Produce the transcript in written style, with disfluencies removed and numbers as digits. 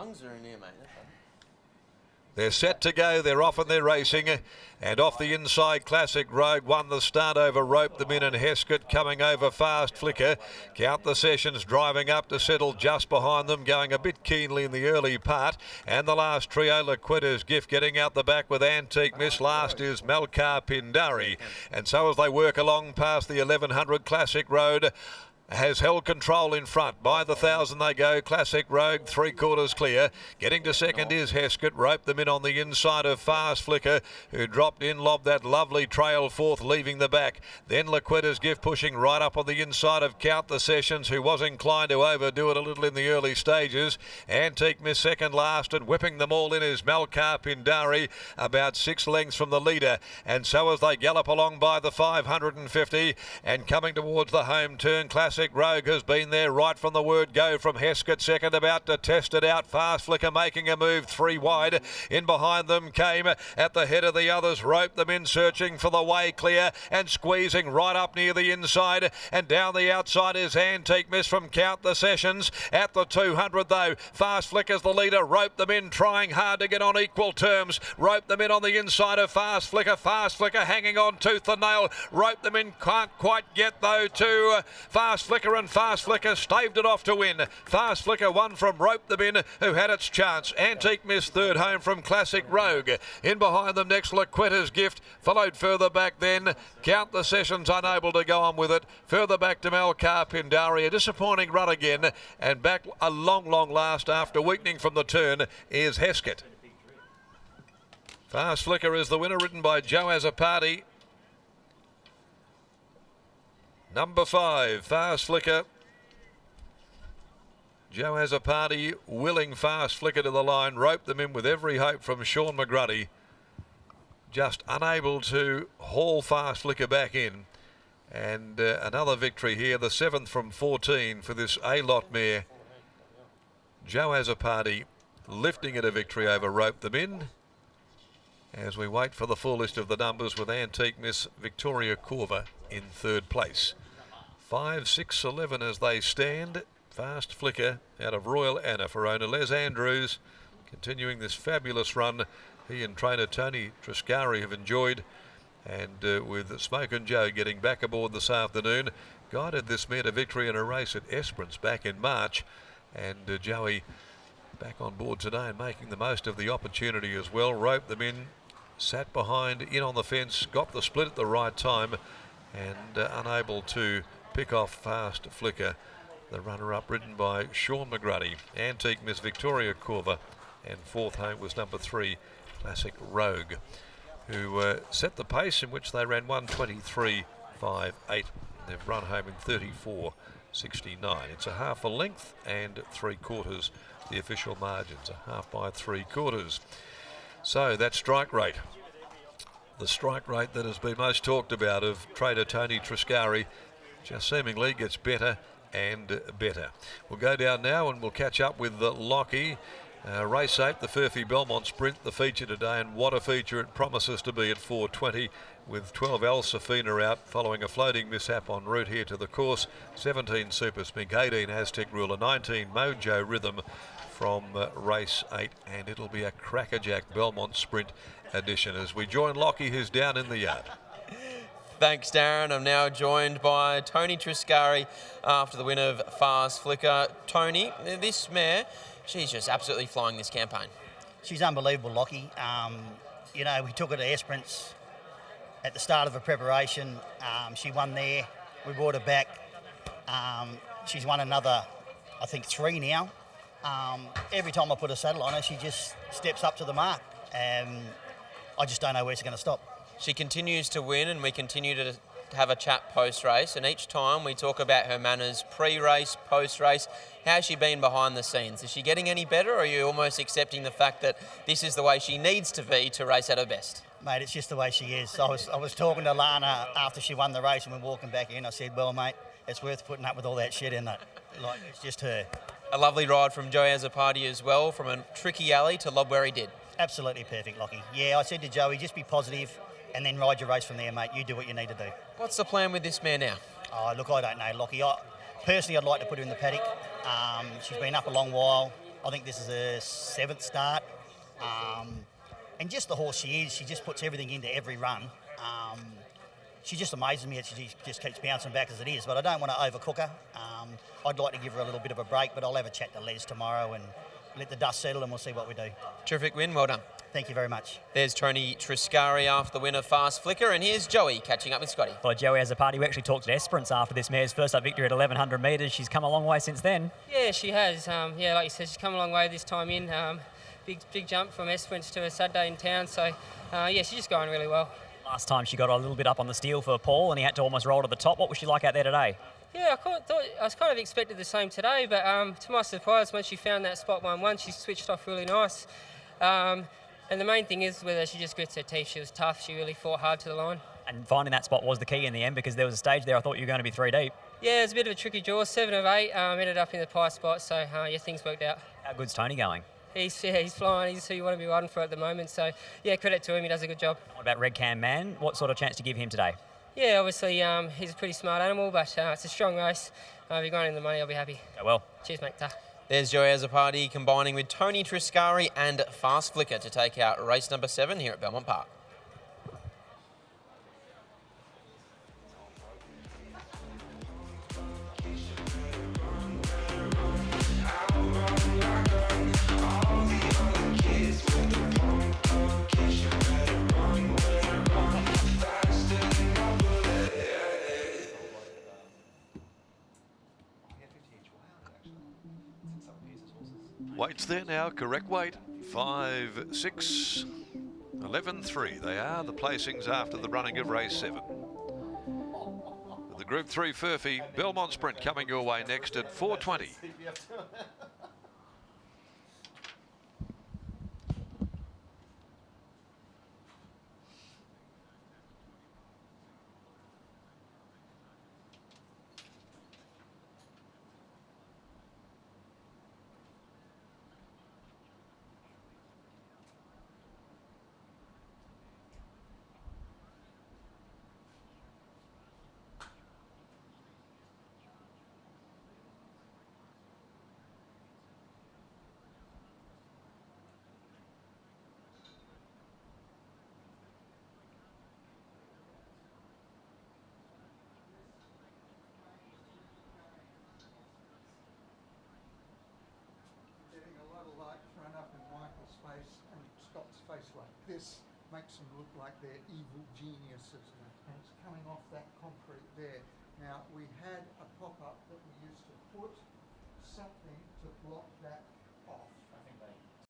lungs are in here, mate. They're set to go, they're off and they're racing, and off the inside Classic Rogue won the start over Rope them in, and Heskett coming over Fast Flicker. Count the Sessions driving up to settle just behind them, going a bit keenly in the early part, and the last trio, Laquita's Gift getting out the back with Antique Miss. Last is Malkar Pindari, and so as they work along past the 1100 Classic Road, has held control in front. By the 1,000 they go. Classic Rogue, 3/4 clear. Getting to second is Heskett. Rope them in on the inside of Fast Flicker, who dropped in, lobbed that lovely trail fourth, leaving the back. Then Laquita's Gift pushing right up on the inside of Count the Sessions, who was inclined to overdo it a little in the early stages. Antique Miss second last, and whipping them all in is Malkar Pindari, about 6 lengths from the leader. And so as they gallop along by the 550 and coming towards the home turn, Classic Rogue has been there right from the word go from Heskett. Second, about to test it out. Fast Flicker making a move 3 wide. In behind them came at the head of the others. Rope them in, searching for the way clear and squeezing right up near the inside. And down the outside is Antique Miss from Count the Sessions. At the 200 though, Fast Flicker's the leader. Rope them in, trying hard to get on equal terms. Rope them in on the inside of Fast Flicker. Fast Flicker hanging on tooth and nail. Rope them in, can't quite get though to Fast Flicker, and Fast Flicker staved it off to win. Fast Flicker won from Rope them in, who had its chance. Antique Miss third home from Classic Rogue. In behind them next, Laquita's Gift, followed further back then. Count the Sessions unable to go on with it. Further back to Malkar Pindari, a disappointing run again, and back a long last after weakening from the turn is Heskett. Fast Flicker is the winner, ridden by Joe Azapati. Number 5, Fast Flicker. Joe Azapati willing Fast Flicker to the line. Rope them in with every hope from Sean McGruddy. Just unable to haul Fast Flicker back in. And another victory here, the 7th from 14 for this A-lot mare. Joe Azapati lifting it a victory over Rope them in. As we wait for the full list of the numbers, with Antique Miss Victoria Corva in third place. 5, 6, 11 as they stand. Fast Flicker out of Royal Anna for owner Les Andrews, continuing this fabulous run he and trainer Tony Triscari have enjoyed, and with Smoke and Joe getting back aboard this afternoon, guided this mare to victory in a race at Esperance back in March, and Joey back on board today and making the most of the opportunity as well. Roped them in, sat behind, in on the fence, got the split at the right time, and unable to pick off Fast Flicker, the runner-up, ridden by Sean McGruddy. Antique Miss Victoria Corva, and fourth home was number 3, Classic Rogue, who set the pace, in which they ran 1:23.58. They've run home in 34.69. It's a half a length and 3/4 the official margins, a half by 3/4. So that strike rate, the strike rate that has been most talked about of trader Tony Triscari, just seemingly gets better and better. We'll go down now and we'll catch up with Lockie. Race 8, the Furphy Belmont Sprint, the feature today, and what a feature it promises to be at 4:20, with 12 El Safina out following a floating mishap en route here to the course. 17 Super Smink, 18 Aztec Ruler, 19 Mojo Rhythm from race 8, and it'll be a crackerjack Belmont Sprint edition as we join Lockie, who's down in the yard. Thanks, Darren. I'm now joined by Tony Triscari after the win of Fast Flicker. Tony, this mare, she's just absolutely flying this campaign. She's unbelievable, Lockie. You know, we took her to Esperance at the start of her preparation. She won there. We brought her back. She's won another, I think, 3 now. Every time I put a saddle on her, she just steps up to the mark. I just don't know where she's going to stop. She continues to win, and we continue to have a chat post-race, and each time we talk about her manners pre-race, post-race. How's she been behind the scenes? Is she getting any better, or are you almost accepting the fact that this is the way she needs to be to race at her best? Mate, it's just the way she is. I was talking to Lana after she won the race, and we're walking back in. I said, well, mate, it's worth putting up with all that shit in it. Like, it's just her. A lovely ride from Joey Azapati as well, from a tricky alley to lob where he did. Absolutely perfect, Lockie. Yeah, I said to Joey, just be positive and then ride your race from there, mate. You do what you need to do. What's the plan with this mare now? Oh, look, I don't know, Lockie. Personally, I'd like to put her in the paddock. She's been up a long while. I think this is her 7th start. And just the horse she is, she just puts everything into every run. She just amazes me. She just keeps bouncing back as it is, but I don't want to overcook her. I'd like to give her a little bit of a break, but I'll have a chat to Les tomorrow and let the dust settle, and we'll see what we do. Terrific win, well done. Thank you very much. There's Tony Triscari after the win of Fast Flicker, and here's Joey catching up with Scotty. Well, Joey has a party. We actually talked to Esperance after this mare's first up victory at 1,100 metres. She's come a long way since then. Yeah, she has. Yeah, like you said, she's come a long way this time in. Big jump from Esperance to a Saturday in town. So, yeah, she's just going really well. Last time she got a little bit up on the steel for Paul and he had to almost roll to the top. What was she like out there today? Yeah, I was kind of expected the same today, but to my surprise, when she found that spot 1-1, she switched off really nice. And the main thing is whether she just grits her teeth. She was tough. She really fought hard to the line. And finding that spot was the key in the end, because there was a stage there I thought you were going to be 3 deep. Yeah, it was a bit of a tricky draw. 7 of 8 ended up in the pie spot, so yeah, things worked out. How good's Tony going? He's flying. He's who you want to be riding for at the moment. So yeah, credit to him. He does a good job. What about Red Cam Man? What sort of chance do you give him today? Yeah, obviously he's a pretty smart animal, but it's a strong race. If you're going in the money, I'll be happy. Go well. Cheers, mate. Ta. There's Joey as a party combining with Tony Triscari and Fast Flicker to take out race number 7 here at Belmont Park. Weights there now, correct weight, 5, 6, 11, 3. They are the placings after the running of race 7. The Group 3 Furphy Belmont Sprint coming your way next at 4:20. This makes them look like they're evil geniuses, and it's coming off that concrete there. Now, we had a pop-up that we used to put something to block that off.